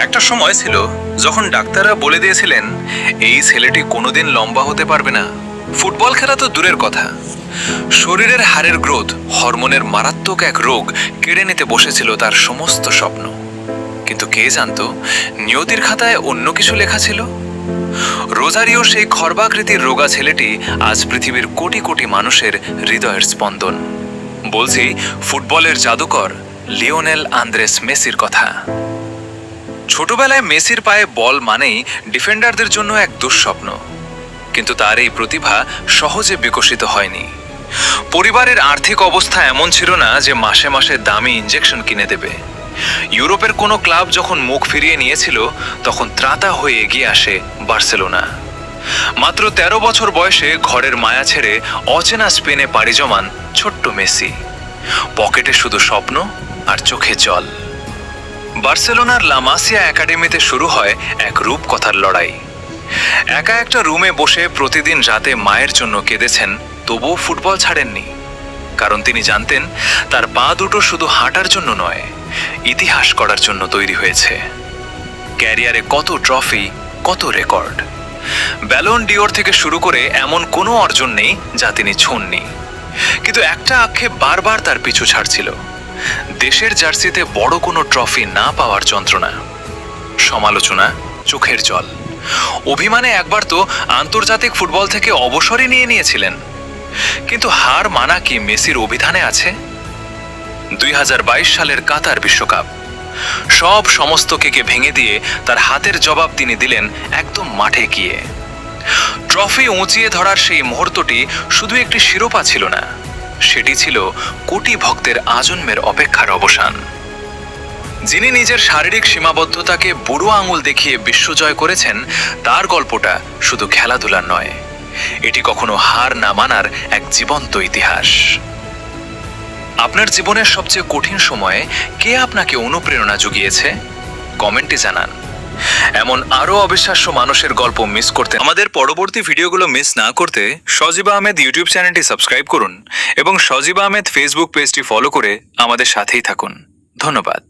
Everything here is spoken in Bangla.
একটা সময় ছিল যখন ডাক্তাররা বলে দিয়েছিলেন এই ছেলেটি কোনোদিন লম্বা হতে পারবে না। ফুটবল খেলা তো দূরের কথা, শরীরের হাড়ের গ্রোথ, হরমোনের মারাত্মক এক রোগ কেড়ে নিতে বসেছিল তার সমস্ত স্বপ্ন। কিন্তু কে জানতো নিয়তির খাতায় অন্য কিছু লেখা ছিল। রোজারিও সেই খর্বাকৃতির রোগা ছেলেটি আজ পৃথিবীর কোটি কোটি মানুষের হৃদয়ের স্পন্দন। বলছি ফুটবলের জাদুকর লিওনেল আন্দ্রেস মেসির কথা। ছোটবেলায় মেসির পায়ে বল মানেই ডিফেন্ডারদের জন্য এক দুঃস্বপ্ন, কিন্তু তার এই প্রতিভা সহজে বিকশিত হয়নি। পরিবারের আর্থিক অবস্থা এমন ছিল না যে মাসে মাসে দামি ইনজেকশন কিনে দেবে। ইউরোপের কোনো ক্লাব যখন মুখ ফিরিয়ে নিয়েছিল তখন ত্রাতা হয়ে এগিয়ে আসে বার্সেলোনা। মাত্র 13 বছর বয়সে ঘরের মায়া ছেড়ে অচেনা স্পেনে পাড়ি জমান ছোট্ট মেসি। পকেটে শুধু স্বপ্ন আর চোখে জল। বার্সেলোনার লা মাসিয়া একাডেমিতে শুরু হয় এক রূপকথার লড়াই। একা একটা রুমে বসে প্রতিদিন রাতে মায়ের জন্য কেঁদেছেন, তবুও ফুটবল ছাড়েননি। কারণ তিনি জানতেন তার পা দুটো শুধু হাঁটার জন্য নয়, ইতিহাস করার জন্য তৈরি হয়েছে। ক্যারিয়ারে কত ট্রফি, কত রেকর্ড, ব্যালন ডিওর থেকে শুরু করে এমন কোনো অর্জন নেই যা তিনি ছোঁননি। কিন্তু একটা আক্ষেপ বারবার তার পিছু ছাড়ছিল, দেশের জার্সিতে বড় কোনো ট্রফি না পাওয়ার যন্ত্রণা। সমালোচনা, চোখের জল, অভিমানে একবার তো আন্তর্জাতিক ফুটবল থেকে অবসরই নিয়েছিলেন। কিন্তু হার মানা কি মেসির অভিধানে আছে? 2022 সালের কাতার বিশ্বকাপ সব সমস্তকে ভেঙে দিয়ে তার হাতের জবাব তিনি দিলেন একদম মাঠে গিয়ে। ট্রফি উঁচিয়ে ধরার সেই মুহূর্তটি শুধু একটি শিরোপা ছিল না, সেটি ছিল কোটি ভক্তের আজন্মের অপেক্ষার অবসান। যিনি নিজের শারীরিক সীমাবদ্ধতাকে বুড়ো আঙুল দেখিয়ে বিশ্বজয় করেছেন, তার গল্পটা শুধু খেলাধুলার নয়, এটি কখনো হার না মানার এক জীবন্ত ইতিহাস। আপনার জীবনের সবচেয়ে কঠিন সময়ে কে আপনাকে অনুপ্রেরণা জুগিয়েছে? কমেন্টে জানান। এমন আরো অবিশ্বাস্য মানুষের গল্প মিস করতে, আমাদের পরবর্তী ভিডিওগুলো মিস না করতে সজীব আহমেদ ইউটিউব চ্যানেলটি সাবস্ক্রাইব করুন এবং সজীব আহমেদ ফেসবুক পেজটি ফলো করে আমাদের সাথেই থাকুন। ধন্যবাদ।